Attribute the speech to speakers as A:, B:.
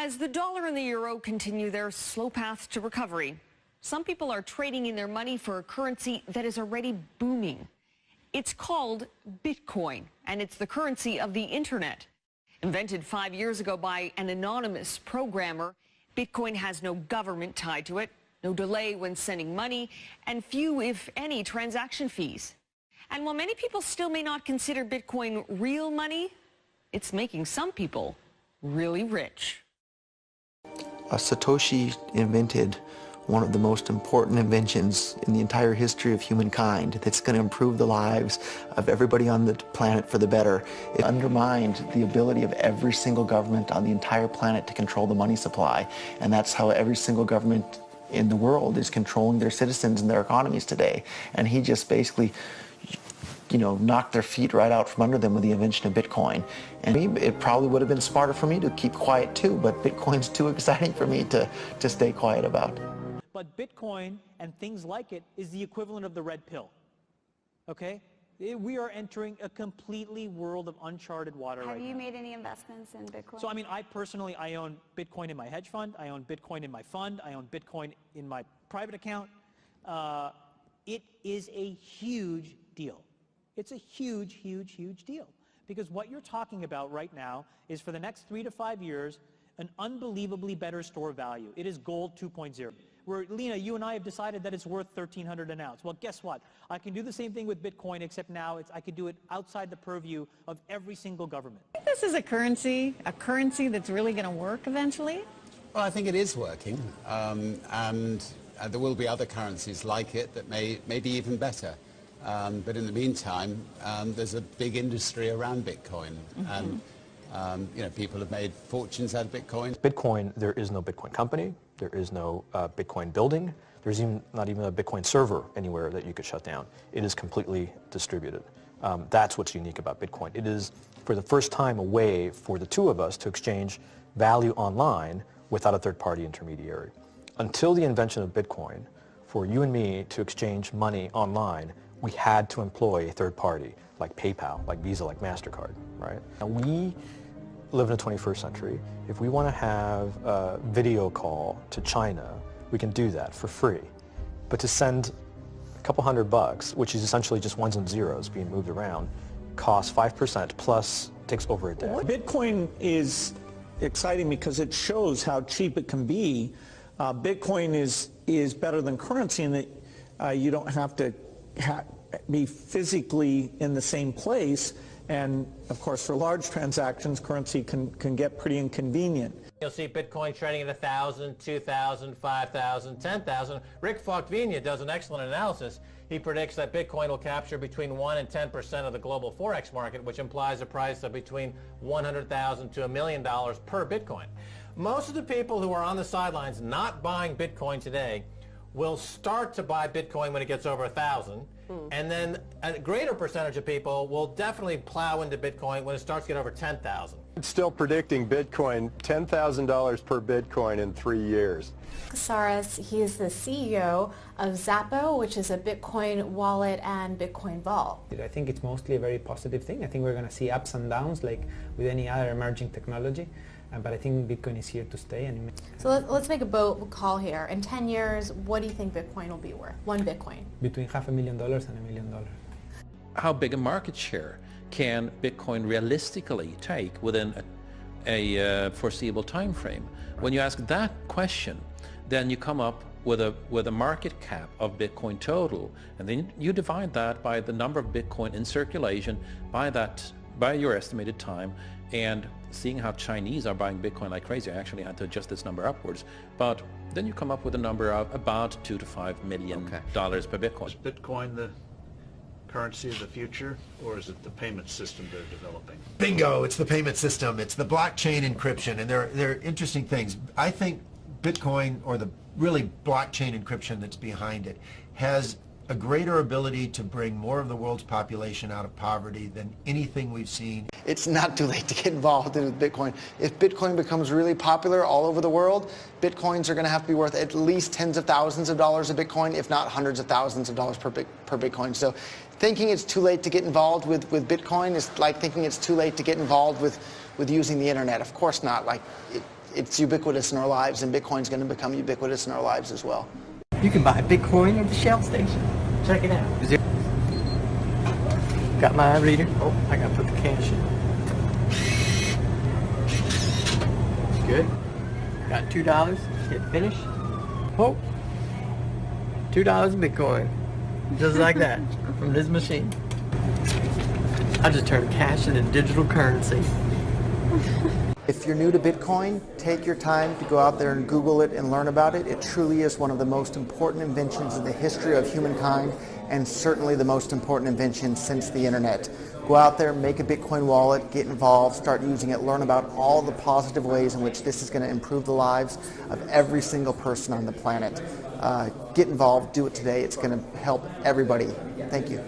A: As the dollar and the euro continue their slow path to recovery, some people are trading in their money for a currency that is already booming. It's called Bitcoin, and it's the currency of the internet. Invented 5 years ago by an anonymous programmer, Bitcoin has no government tied to it, no delay when sending money, and few, if any, transaction fees. And while many people still may not consider Bitcoin real money, it's making some people really rich.
B: Satoshi invented one of the most important inventions in the entire history of humankind that's going to improve the lives of everybody on the planet for the better. It undermined the ability of every single government on the entire planet to control the money supply, and that's how every single government in the world is controlling their citizens and their economies today. And he just basically, knocked their feet right out from under them with the invention of Bitcoin. And it probably would have been smarter for me to keep quiet too, but Bitcoin's too exciting for me to stay quiet about.
C: But Bitcoin and things like it is the equivalent of the red pill, okay? We are entering a completely world of uncharted water right now.
D: Have you made any investments in Bitcoin?
C: So, I own Bitcoin in my hedge fund. I own Bitcoin in my fund. I own Bitcoin in my private account. It is a huge deal. It's a huge, huge, huge deal. Because what you're talking about right now is for the next 3 to 5 years, an unbelievably better store value. It is gold 2.0. Where, Lena, you and I have decided that it's worth $1,300 an ounce. Well, guess what? I can do the same thing with Bitcoin, except now I can do it outside the purview of every single government.
E: I think this is a currency that's really going to work eventually.
F: Well, I think it is working, and there will be other currencies like it that may be even better. But in the meantime, there's a big industry around Bitcoin, and people have made fortunes out of Bitcoin.
G: Bitcoin, there is no Bitcoin company, there is no Bitcoin building, there's not even a Bitcoin server anywhere that you could shut down. It is completely distributed. That's what's unique about Bitcoin. It is, for the first time, a way for the two of us to exchange value online without a third-party intermediary. Until the invention of Bitcoin, for you and me to exchange money online, we had to employ a third party, like PayPal, like Visa, like MasterCard, right? And we live in the 21st century. If we want to have a video call to China, we can do that for free. But to send a couple $100, which is essentially just ones and zeros being moved around, costs 5% plus takes over a day.
H: Bitcoin is exciting because it shows how cheap it can be. Bitcoin is better than currency in that you don't have to be physically in the same place, and of course for large transactions currency can get pretty inconvenient.
I: You'll see Bitcoin trading at 1,000, 2,000, 5,000, 10,000. Rick Falkvinia does an excellent analysis. He predicts that Bitcoin will capture between 1 and 10% of the global Forex market, which implies a price of between $100,000 to $1 million per Bitcoin. Most of the people who are on the sidelines not buying Bitcoin today will start to buy Bitcoin when it gets over 1,000, and then a greater percentage of people will definitely plow into Bitcoin when it starts to get over 10,000.
J: It's still predicting Bitcoin, $10,000 per Bitcoin in 3 years.
D: Saras, he is the CEO of Xapo, which is a Bitcoin wallet and Bitcoin vault.
K: I think it's mostly a very positive thing. I think we're going to see ups and downs like with any other emerging technology. But I think Bitcoin is here to stay.
D: So let's make a bold call here. In 10 years, what do you think Bitcoin will be worth? One Bitcoin?
K: Between $500,000 and $1 million.
L: How big a market share can Bitcoin realistically take within a foreseeable time frame? When you ask that question, then you come up with a market cap of Bitcoin total, and then you divide that by the number of Bitcoin in circulation by your estimated time, and seeing how Chinese are buying Bitcoin like crazy, I actually had to adjust this number upwards, but then you come up with a number of about $2 to $5 million per Bitcoin.
M: Is Bitcoin the currency of the future, or is it the payment system they're developing?
N: Bingo, it's the payment system, it's the blockchain encryption, and they're interesting things. I think Bitcoin, or the really blockchain encryption that's behind it, has a greater ability to bring more of the world's population out of poverty than anything we've seen.
B: It's not too late to get involved in Bitcoin. If Bitcoin becomes really popular all over the world, Bitcoins are going to have to be worth at least tens of thousands of dollars a Bitcoin, if not hundreds of thousands of dollars per Bitcoin. So thinking it's too late to get involved with Bitcoin is like thinking it's too late to get involved with using the internet. Of course not. it's ubiquitous in our lives, and Bitcoin's going to become ubiquitous in our lives as well.
O: You can buy Bitcoin at the Shell station. Check it out. Got my reader. Oh, I got to put the cash in. Good. Got $2. Hit finish. Oh, $2 in Bitcoin. Just like that from this machine. I just turned cash into digital currency.
B: If you're new to Bitcoin, take your time to go out there and Google it and learn about it. It truly is one of the most important inventions in the history of humankind, and certainly the most important invention since the internet. Go out there, make a Bitcoin wallet, get involved, start using it, learn about all the positive ways in which this is going to improve the lives of every single person on the planet. Get involved, do it today. It's going to help everybody. Thank you.